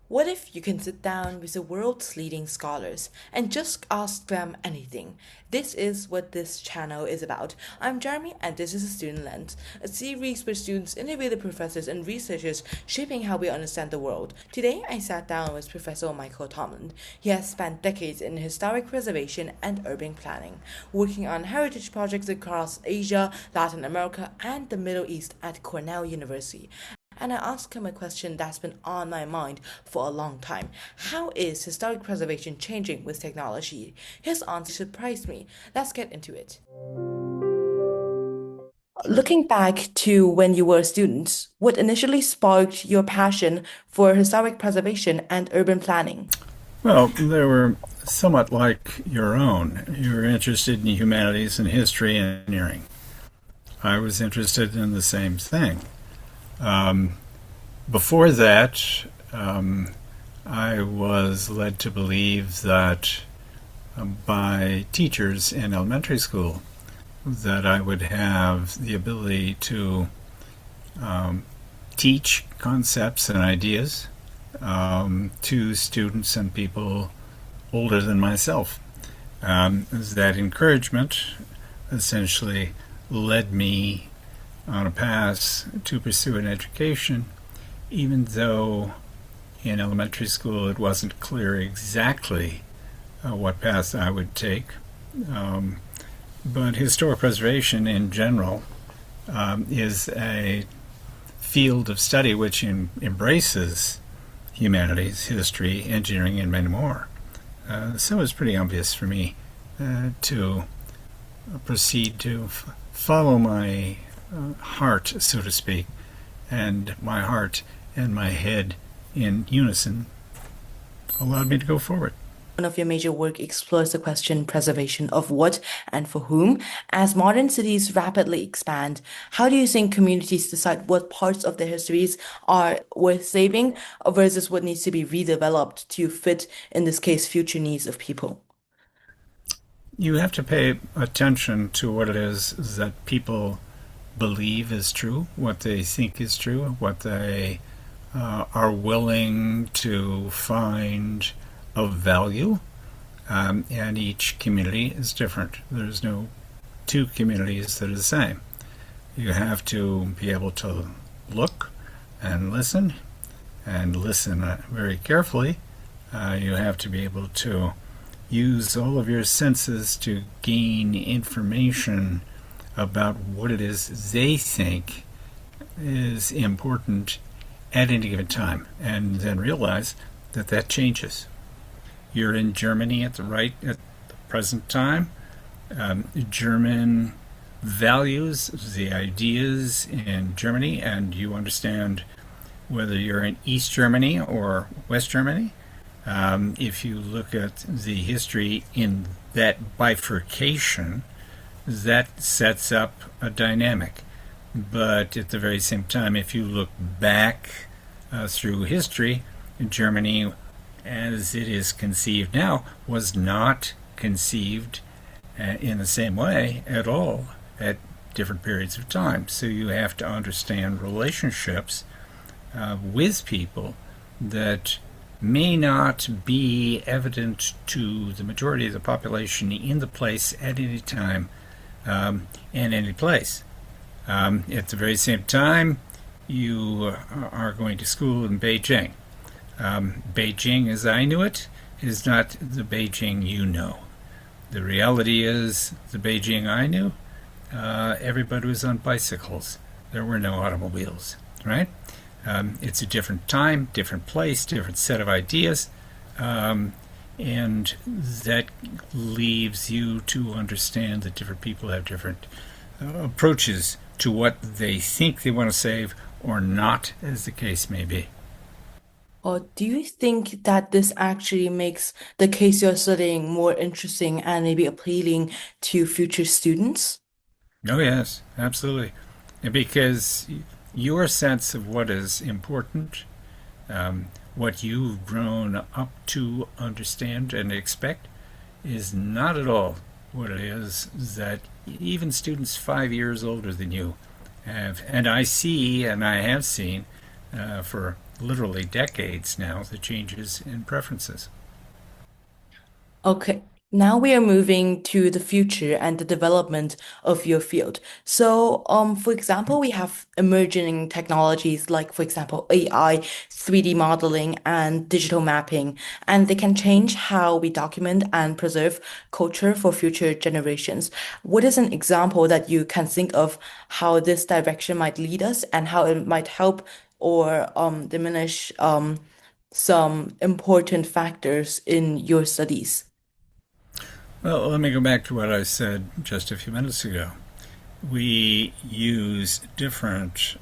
What if you can sit down with the world's leading scholars and just ask them anything? This is what this channel is about. I'm Jeremy, and this is a Student Lens, a series where students interview the professors and researchers shaping how we understand the world. Today, I sat down with Professor Michael Tomlin. He has spent decades in historic preservation and urban planning, working on heritage projects across Asia, Latin America, and the Middle East at Cornell University. And I asked him a question that's been on my mind for a long time. How is historic preservation changing with technology? His answer surprised me. Let's get into it. Looking back to when you were a student, what initially sparked your passion for historic preservation and urban planning? Well, they were somewhat like your own. You were interested in humanities and history and engineering. I was interested in the same thing. Um, Before that, I was led to believe that by teachers in elementary school that I would have the ability to um, teach concepts and ideas to students and people older than myself. That encouragement essentially led me on a path to pursue an education, even though in elementary school it wasn't clear exactly what path I would take. Um, but historic preservation in general is a field of study which embraces humanities, history, engineering, and many more. So it's pretty obvious for me to proceed to follow my heart, so to speak, and my heart and my head in unison allowed me to go forward. One of your major work explores the question preservation of what and for whom. As modern cities rapidly expand, how do you think communities decide what parts of their histories are worth saving versus what needs to be redeveloped to fit, in this case, future needs of people? You have to pay attention to what it is that people believe is true, what they think is true, what they are willing to find of value. And each community is different. There's no two communities that are the same. You have to be able to look and listen very carefully. You have to be able to use all of your senses to gain information about what it is they think is important at any given time, and then realize that that changes. You're in Germany at the present time. German values the ideas in Germany, and you understand whether you're in East Germany or West Germany. If you look at the history in that bifurcation, that sets up a dynamic. But at the very same time, if you look back through history, Germany, as it is conceived now, was not conceived in the same way at all at different periods of time. So you have to understand relationships with people that may not be evident to the majority of the population in the place at any time and any place. At the very same time, you are going to school in Beijing. Beijing, as I knew it, is not the Beijing you know. The reality is, the Beijing I knew, everybody was on bicycles. There were no automobiles, right? It's a different time, different place, different set of ideas, and that leaves you to understand that different people have different approaches to what they think they want to save or not, as the case may be. Or do you think that this actually makes the case you're studying more interesting and maybe appealing to future students? Oh, yes, absolutely. Because your sense of what is important, what you've grown up to understand and expect, is not at all what it is that even students 5 years older than you have. And I see, and I have seen for literally decades now, the changes in preferences. Okay, now we are moving to the future and the development of your field. So, for example, we have emerging technologies like, for example, AI, 3D modeling, and digital mapping, and they can change how we document and preserve culture for future generations. What is an example that you can think of how this direction might lead us and how it might help or diminish some important factors in your studies? Well, let me go back to what I said just a few minutes ago. We use different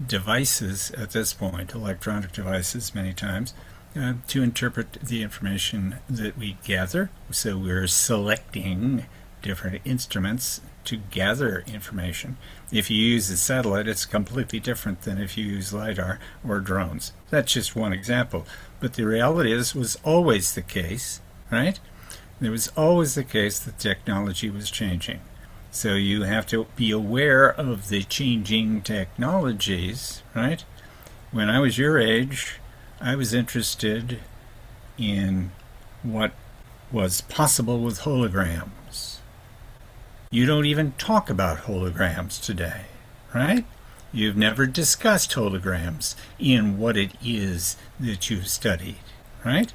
devices at this point, electronic devices many times, to interpret the information that we gather. So we're selecting different instruments to gather information. If you use a satellite, it's completely different than if you use LiDAR or drones. That's just one example. But the reality is, was always the case, right? It was always the case that technology was changing. So you have to be aware of the changing technologies, right? When I was your age, I was interested in what was possible with holograms. You don't even talk about holograms today, right? You've never discussed holograms in what it is that you've studied, right?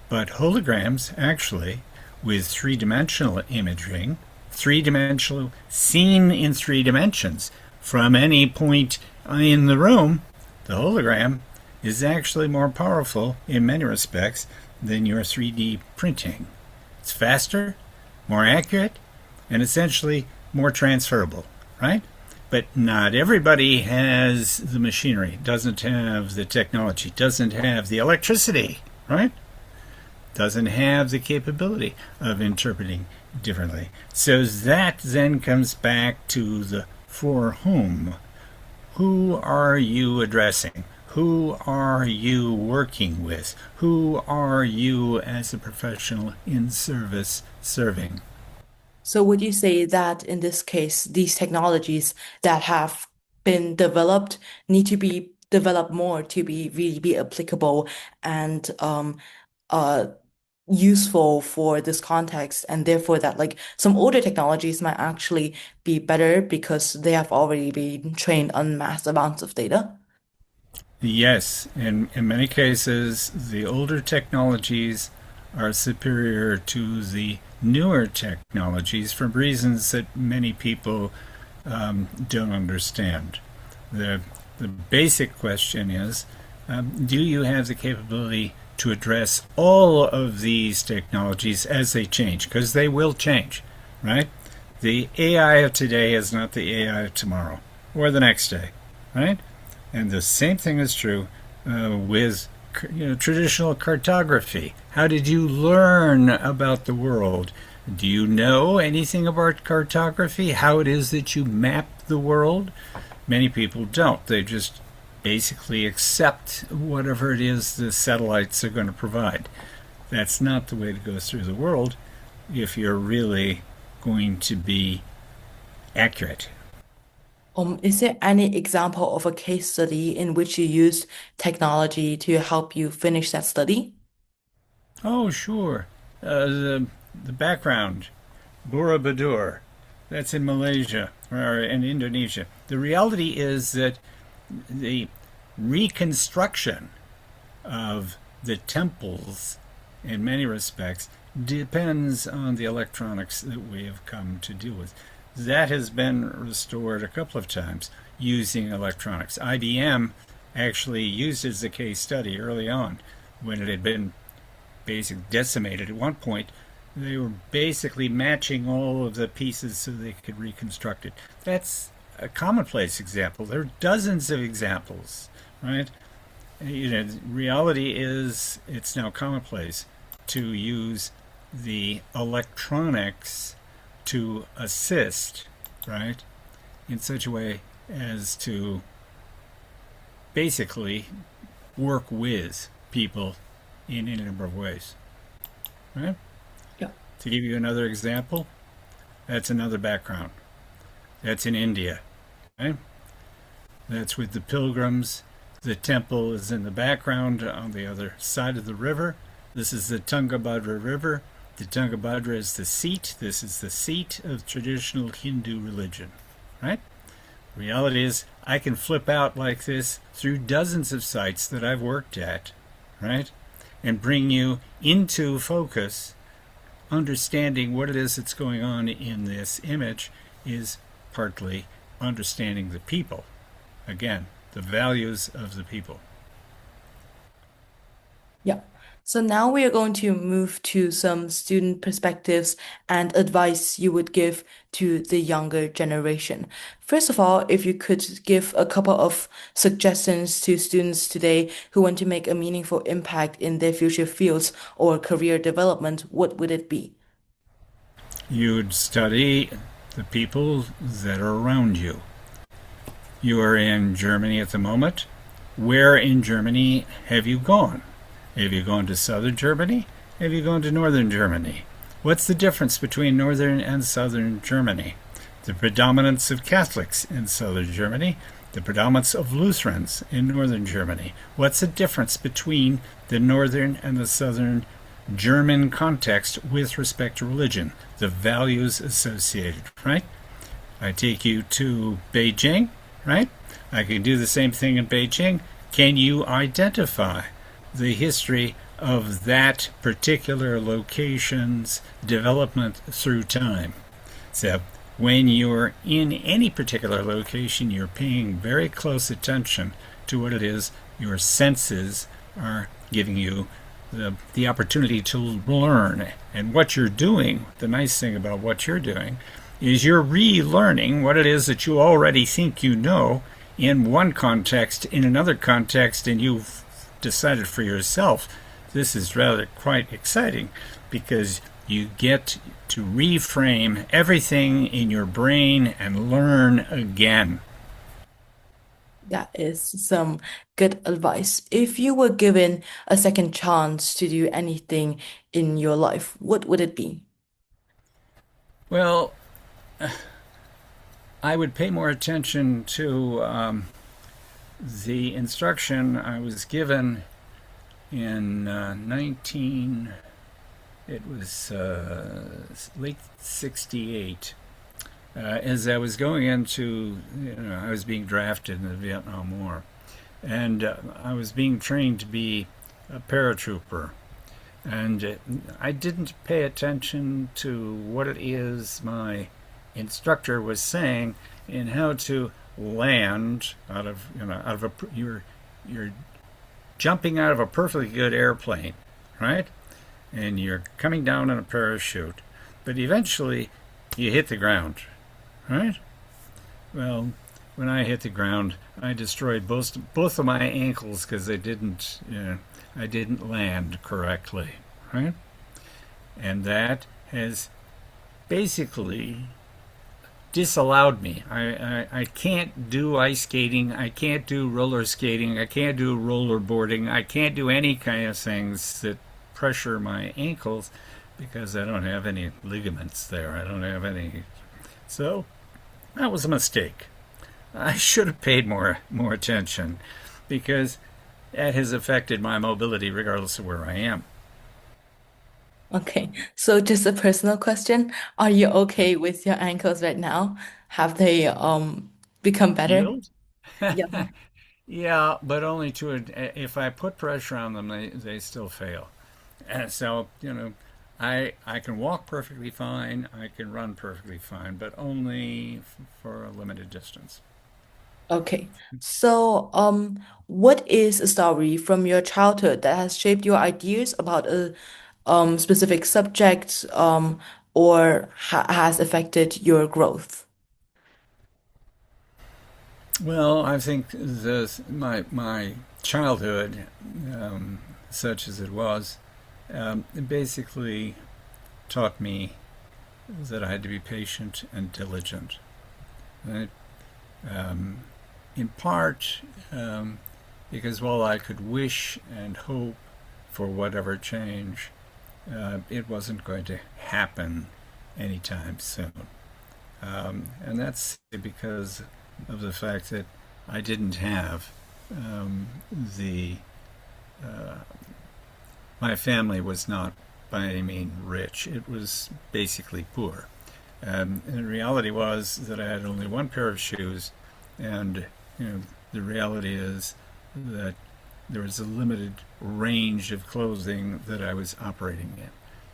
But holograms actually, with three-dimensional imaging, three-dimensional, seen in three dimensions from any point in the room, the hologram is actually more powerful in many respects than your 3D printing. It's faster, more accurate, and essentially more transferable, right? But not everybody has the machinery, doesn't have the technology, doesn't have the electricity, right? Doesn't have the capability of interpreting differently. So that then comes back to the for whom. Who are you addressing? Who are you working with? Who are you as a professional in service serving? So would you say that in this case, these technologies that have been developed need to be developed more to be really be applicable and uh useful for this context, and therefore that like some older technologies might actually be better because they have already been trained on mass amounts of data? Yes, in many cases, the older technologies are superior to the newer technologies for reasons that many people don't understand. The, the basic question is, do you have the capability to address all of these technologies as they change? Because they will change, right? The AI of today is not the AI of tomorrow or the next day, right? And the same thing is true with traditional cartography. How did you learn about the world? Do you know anything about cartography? How it is that you map the world? Many people don't. They just basically accept whatever it is the satellites are going to provide. That's not the way to go through the world if you're really going to be accurate. Is there any example of a case study in which you used technology to help you finish that study? Oh, sure. The background, Borobudur, that's in Malaysia or in Indonesia. The reality is that the reconstruction of the temples, in many respects, depends on the electronics that we have come to deal with. That has been restored a couple of times using electronics. IBM actually used it as a case study early on when it had been basically decimated. At one point, they were basically matching all of the pieces so they could reconstruct it. That's a commonplace example. There are dozens of examples, right? Reality is it's now commonplace to use the electronics to assist, right, in such a way as to basically work with people in any number of ways, right? Yeah. To give you another example, that's another background. That's in India, right? That's with the pilgrims The temple is in the background on the other side of the river. This is the Tungabhadra River. The Tungabhadra is the seat. This is the seat of traditional Hindu religion, right? Reality is, I can flip out like this through dozens of sites that I've worked at, right? And bring you into focus. Understanding what it is that's going on in this image is partly understanding the people. Again, the values of the people. Yeah. So now we are going to move to some student perspectives and advice you would give to the younger generation. First of all, if you could give a couple of suggestions to students today who want to make a meaningful impact in their future fields or career development, what would it be? You'd study the people that are around you. You are in Germany at the moment. Where in Germany have you gone? Have you gone to southern Germany? Have you gone to northern Germany? What's the difference between northern and southern Germany? The predominance of Catholics in southern Germany, the predominance of Lutherans in northern Germany. What's the difference between the northern and the southern German context with respect to religion? The values associated, right? I take you to Beijing, right? I can do the same thing in Beijing. Can you identify the history of that particular location's development through time? So when you're in any particular location, you're paying very close attention to what it is your senses are giving you the opportunity to learn. And what you're doing, the nice thing about what you're doing, is you're relearning what it is that you already think you know in one context, in another context, and you've decided for yourself. This is rather quite exciting because you get to reframe everything in your brain and learn again. That is some good advice. If you were given a second chance to do anything in your life, what would it be? Well, I would pay more attention to the instruction I was given in 19, it was late 68. As I was going into, I was being drafted in the Vietnam War, and I was being trained to be a paratrooper. And I didn't pay attention to what it is my instructor was saying in how to land out of, you're jumping out of a perfectly good airplane, right? And you're coming down in a parachute, but eventually you hit the ground, right? Well, when I hit the ground, I destroyed both of my ankles because I didn't land correctly, right? And that has basically disallowed me. I can't do ice skating. I can't do roller skating. I can't do rollerboarding. I can't do any kind of things that pressure my ankles because I don't have any ligaments there. I don't have any. So that was a mistake. I should have paid more attention because that has affected my mobility regardless of where I am. Okay, so just a personal question. Are you okay with your ankles right now? Have they become better? Healed? Yeah. Yeah, but only to if I put pressure on them, they still fail. And so, I can walk perfectly fine, I can run perfectly fine, but only for a limited distance. Okay. So, what is a story from your childhood that has shaped your ideas about a specific subject or ha has affected your growth? Well, I think my childhood, such as it was, it basically taught me that I had to be patient and diligent. Right? Um, in part because while I could wish and hope for whatever change, it wasn't going to happen anytime soon. And that's because of the fact that I didn't have the my family was not by any means rich. It was basically poor. And the reality was that I had only one pair of shoes, and the reality is that there was a limited range of clothing that I was operating in.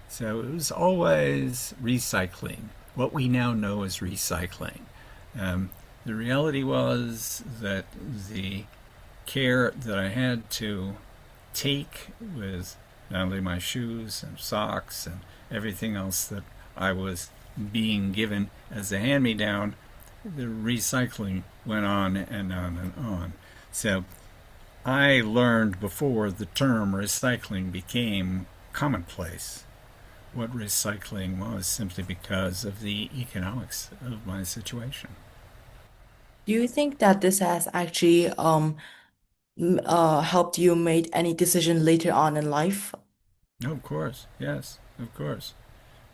So it was always recycling, what we now know as recycling. The reality was that the care that I had to take with not only my shoes and socks and everything else that I was being given as a hand me down, the recycling went on and on and on. So I learned before the term recycling became commonplace what recycling was, simply because of the economics of my situation. Do you think that this has actually helped you made any decision later on in life? Oh, of course, yes, of course.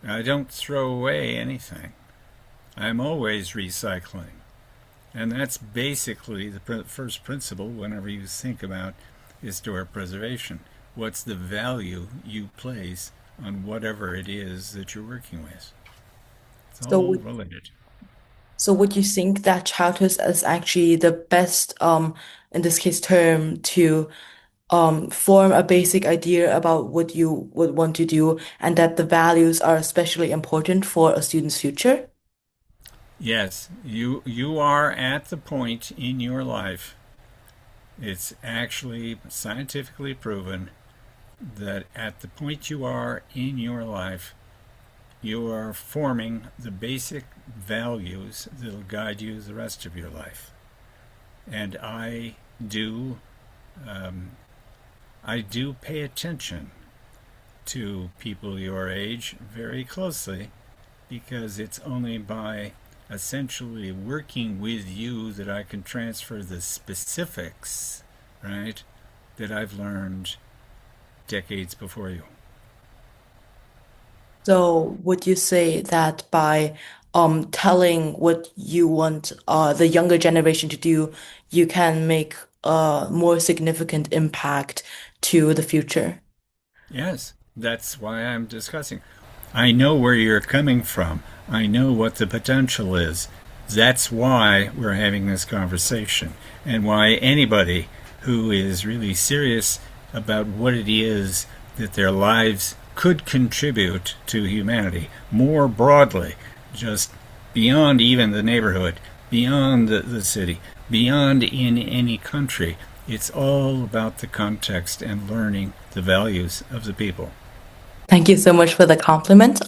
I don't throw away anything. I'm always recycling. And that's basically the first principle whenever you think about historic preservation. What's the value you place on whatever it is that you're working with? It's So all would related. so would you think that childhood is actually the best in this case term to form a basic idea about what you would want to do and that the values are especially important for a student's future? Yes, you are at the point in your life. It's actually scientifically proven that at the point you are in your life, you are forming the basic values that'll guide you the rest of your life. And do, um, I do pay attention to people your age very closely, because it's only by essentially working with you that I can transfer the specifics, right, that I've learned decades before you. So would you say that by telling what you want the younger generation to do, you can make a more significant impact to the future? Yes, that's why I'm discussing. I know where you're coming from. I know what the potential is. That's why we're having this conversation, and why anybody who is really serious about what it is that their lives could contribute to humanity more broadly, just beyond even the neighborhood, beyond the city, beyond in any country. It's all about the context and learning the values of the people. Thank you so much for the compliment.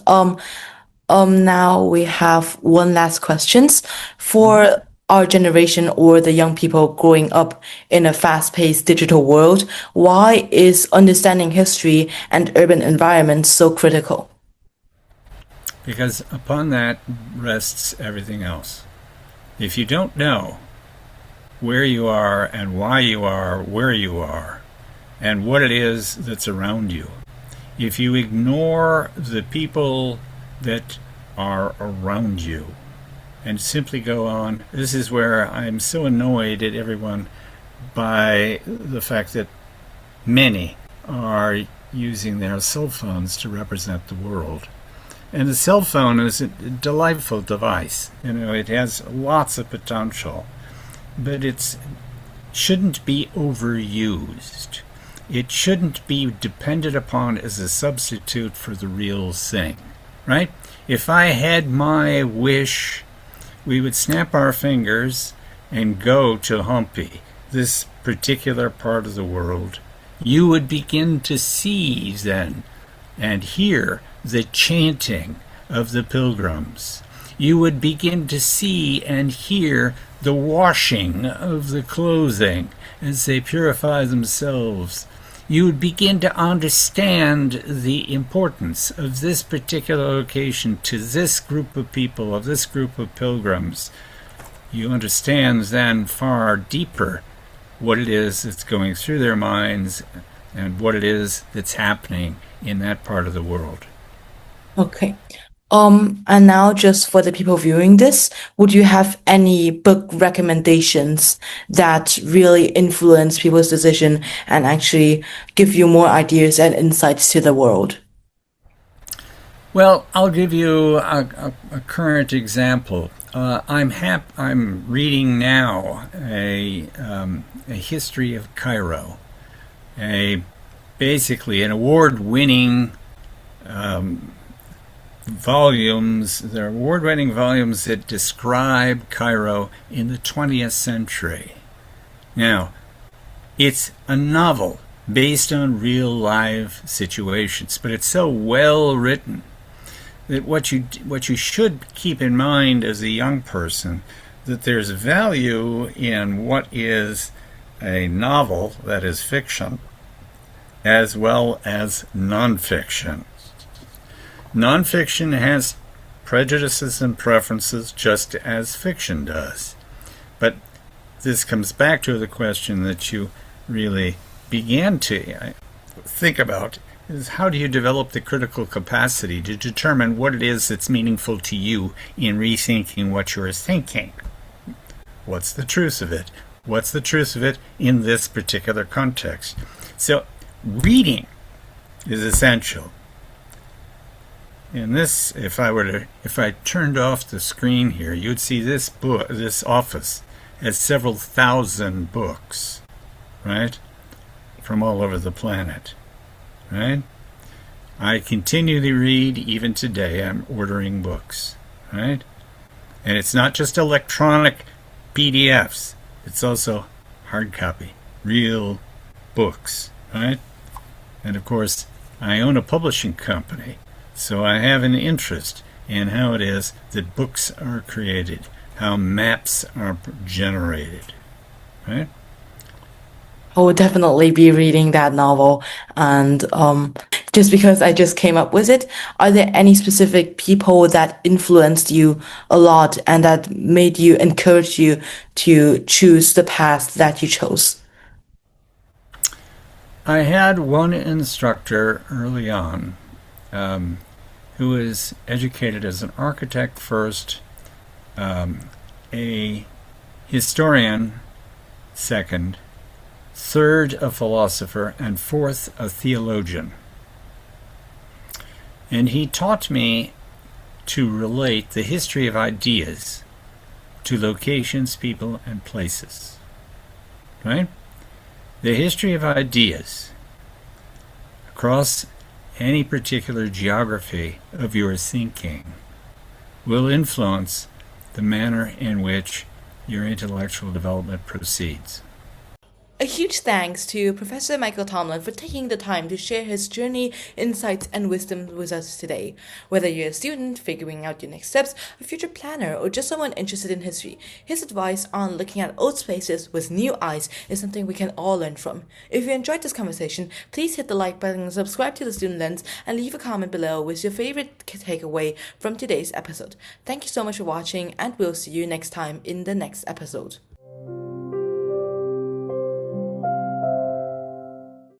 Now we have one last questions Mhm. for our generation or the young people growing up in a fast-paced digital world. Why is understanding history and urban environments so critical? Because upon that rests everything else. If you don't know where you are and why you are where you are and what it is that's around you, if you ignore the people that are around you and simply go on, this is where I'm so annoyed at everyone by the fact that many are using their cell phones to represent the world. And the cell phone is a delightful device. It has lots of potential, but it shouldn't be overused. It shouldn't be depended upon as a substitute for the real thing, right? If I had my wish, we would snap our fingers and go to Humpy, this particular part of the world. You would begin to see then and hear the chanting of the pilgrims. You would begin to see and hear the washing of the clothing as they purify themselves. You would begin to understand the importance of this particular location to this group of people, of this group of pilgrims. You understand then far deeper what it is that's going through their minds and what it is that's happening in that part of the world. Okay. And now just for the people viewing this, would you have any book recommendations that really influence people's decision and actually give you more ideas and insights to the world? Well, I'll give you a current example. I'm reading now a history of Cairo, a basically an award-winning volumes. They're award-winning volumes that describe Cairo in the 20th century. Now, it's a novel based on real live situations, but it's so well written that what you should keep in mind as a young person, that there's value in what is a novel, that is fiction, as well as nonfiction. Nonfiction has prejudices and preferences just as fiction does. But this comes back to the question that you really began to think about, is how do you develop the critical capacity to determine what it is that's meaningful to you in rethinking what you're thinking? What's the truth of it? What's the truth of it in this particular context? So reading is essential. In this, if I turned off the screen here, you'd see this office has several thousand books, right? From all over the planet, right? I continually read even today. I'm ordering books, right? And it's not just electronic PDFs. It's also hard copy, real books, right? And of course, I own a publishing company, so I have an interest in how it is that books are created, how maps are generated, right? I will definitely be reading that novel. And just because I just came up with it, are there any specific people that influenced you a lot and that made you encourage you to choose the path that you chose? I had one instructor early on who was educated as an architect first, a historian second, third a philosopher, and fourth a theologian. And he taught me to relate the history of ideas to locations, people, and places. Right? The history of ideas across any particular geography of your thinking will influence the manner in which your intellectual development proceeds. A huge thanks to Professor Michael Tomlin for taking the time to share his journey, insights, and wisdom with us today. Whether you're a student figuring out your next steps, a future planner, or just someone interested in history, his advice on looking at old spaces with new eyes is something we can all learn from. If you enjoyed this conversation, please hit the like button, subscribe to the Student Lens, and leave a comment below with your favorite takeaway from today's episode. Thank you so much for watching, and we'll see you next time in the next episode.